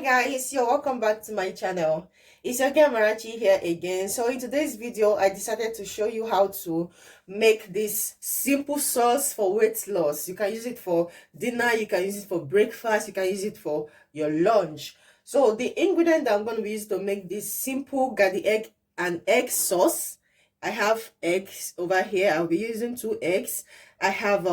Guys, you're welcome back to my channel. It's your girl Marachi here again. So in today's video I decided to show you how to make this simple sauce for weight loss. You can use it for dinner, you can use it for breakfast, you can use it for your lunch. So the ingredient that I'm going to use to make this simple garlic egg and egg sauce, I have eggs over here. I'll be using 2 eggs. I have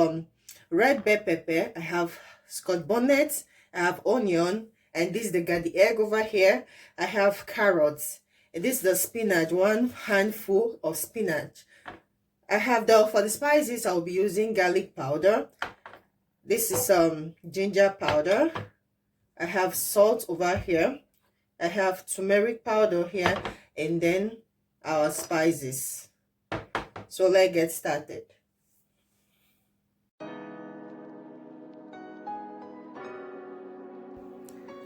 red bell pepper, I have scotch bonnet, I have onion, and this is the garlic egg over here. I have carrots, and this is the spinach, 1 handful of spinach. I have for the spices I'll be using garlic powder. This is ginger powder. I have salt over here. I have turmeric powder here, and then our spices. So let's get started.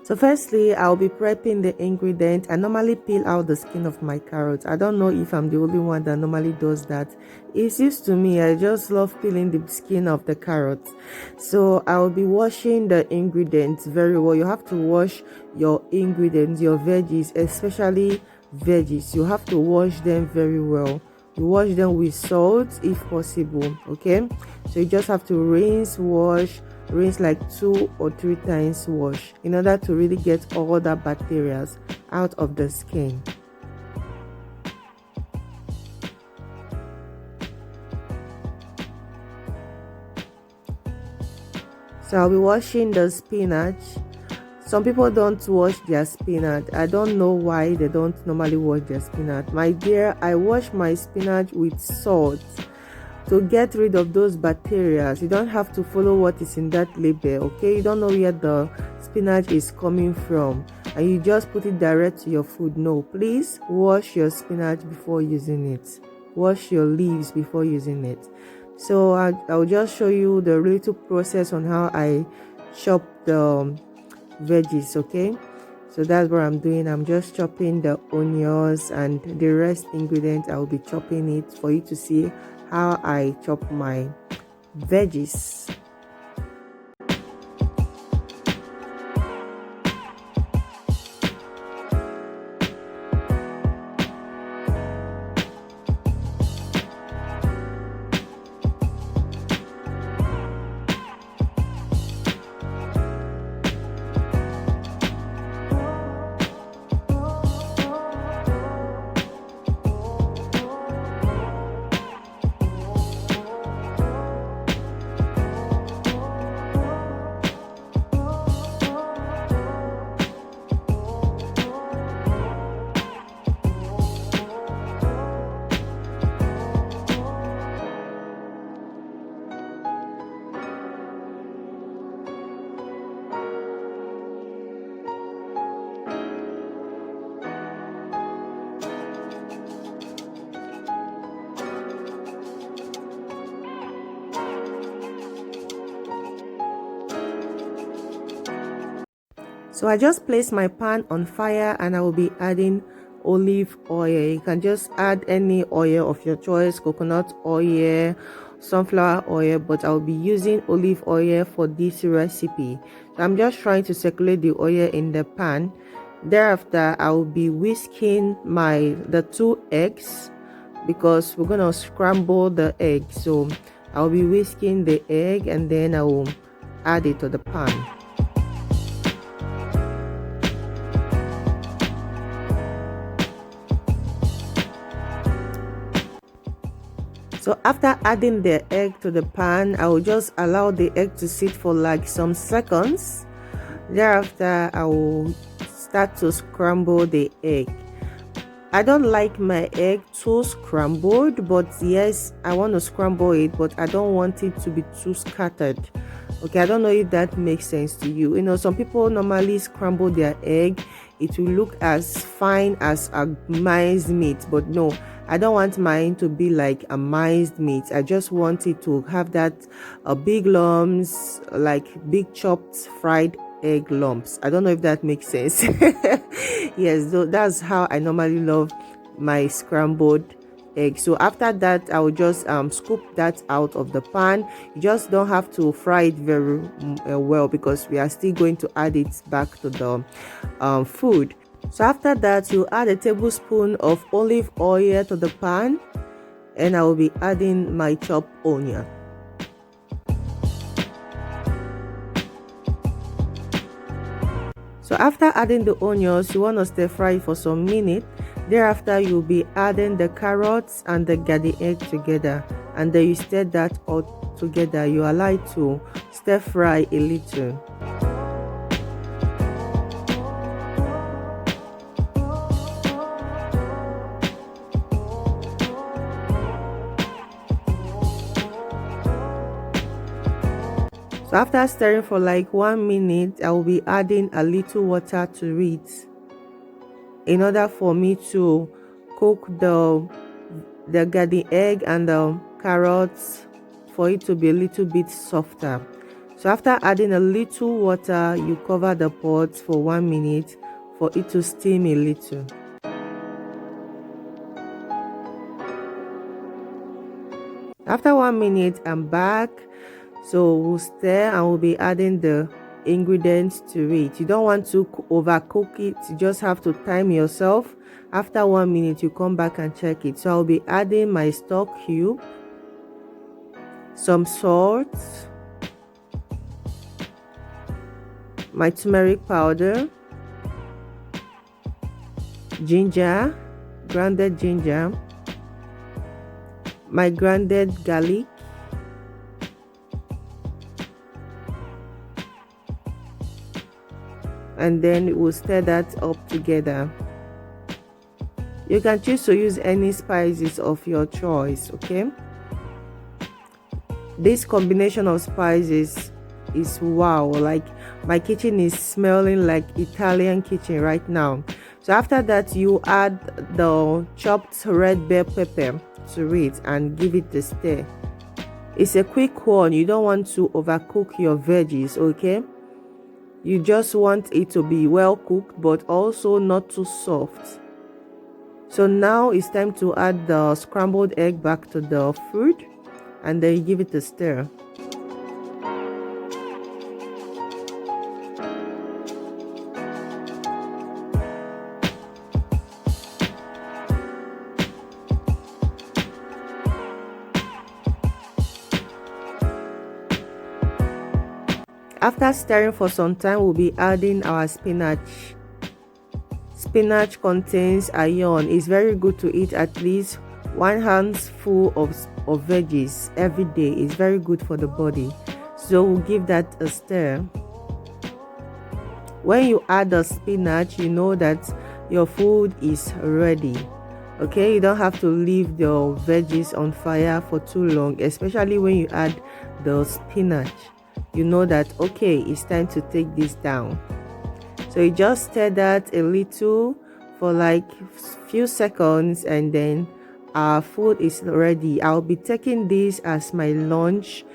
So firstly, I'll be prepping the ingredient. I normally peel out the skin of my carrots. I don't know if I'm the only one that normally does that. It's used to me. I just love peeling the skin of the carrots. So I'll be washing the ingredients very well. You have to wash your ingredients, your veggies, especially veggies. You have to wash them very well. You wash them with salt if possible, okay? So you just have to rinse like 2 or 3 times wash in order to really get all the bacteria out of the skin. So I'll be washing the spinach. Some people don't wash their spinach. I don't know why they don't normally wash their spinach. My dear, I wash my spinach with salt to get rid of those bacteria. You don't have to follow what is in that label, okay? You don't know where the spinach is coming from and you just put it direct to your food. No, please wash your spinach before using it. Wash your leaves before using it. So I'll just show you the little process on how I chop the veggies, okay? So that's what I'm doing. I'm just chopping the onions and the rest ingredients. I'll be chopping it for you to see how I chop my veggies. So I just placed my pan on fire and I will be adding olive oil. You can just add any oil of your choice, coconut oil, sunflower oil, but I'll be using olive oil for this recipe. So I'm just trying to circulate the oil in the pan. Thereafter, I will be whisking the 2 eggs because we're gonna scramble the egg. So I'll be whisking the egg and then I will add it to the pan. So after adding the egg to the pan, I will just allow the egg to sit for like some seconds. Thereafter, I will start to scramble the egg. I don't like my egg too scrambled, but yes, I want to scramble it, but I don't want it to be too scattered. Okay, I don't know if that makes sense to you. You know, some people normally scramble their egg. It will look as fine as a minced meat, but no, I don't want mine to be like a minced meat. I just want it to have that big lumps, like big chopped fried egg lumps. I don't know if that makes sense. Yes, so that's how I normally love my scrambled egg. So after that, I will just scoop that out of the pan. You just don't have to fry it very well, because we are still going to add it back to the food. So after that, you add a tablespoon of olive oil to the pan, and I will be adding my chopped onion. So after adding the onions, you want to stir fry for some minutes. Thereafter, you'll be adding the carrots and the garden egg together, and then you stir that all together. You allow it to stir fry a little. So after stirring for like 1 minute, I will be adding a little water to it, in order for me to cook the garden egg and the carrots, for it to be a little bit softer. So after adding a little water, you cover the pot for 1 minute for it to steam a little. After 1 minute, I'm back. So we'll stir and we'll be adding the ingredients to it. You don't want to overcook it. You just have to time yourself. After 1 minute, you come back and check it. So I'll be adding my stock cube, some salt, my turmeric powder, ginger, grounded ginger, my grounded garlic, and then we'll stir that up together. You can choose to use any spices of your choice, okay? This combination of spices is wow. Like, my kitchen is smelling like Italian kitchen right now. So after that, you add the chopped red bell pepper to it and give it a stir. It's a quick one. You don't want to overcook your veggies, okay? You just want it to be well cooked, but also not too soft. So now it's time to add the scrambled egg back to the food, and then you give it a stir. After stirring for some time, we'll be adding our spinach. Spinach contains iron. It's very good to eat at least 1 handful of veggies every day. It's very good for the body. So we'll give that a stir. When you add the spinach, you know that your food is ready. Okay, you don't have to leave the veggies on fire for too long, especially when you add the spinach. You know that, okay, it's time to take this down. So you just stir that a little for like few seconds, and then our food is ready. I'll be taking this as my lunch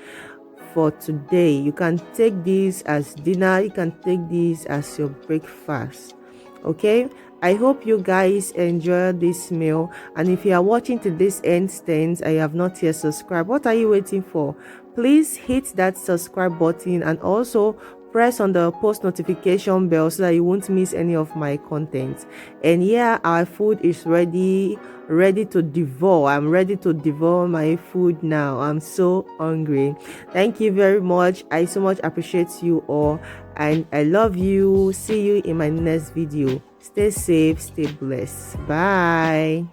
for today. You can take this as dinner, you can take this as your breakfast. Okay, I hope you guys enjoy this meal, and if you are watching to this instance and you have not yet subscribed, what are you waiting for? Please hit that subscribe button and also press on the post notification bell so that you won't miss any of my content. And yeah, our food is ready to devour. I'm ready to devour my food now. I'm so hungry. Thank you very much. I so much appreciate you all, and I love you. See you in my next video. Stay safe, stay blessed. Bye.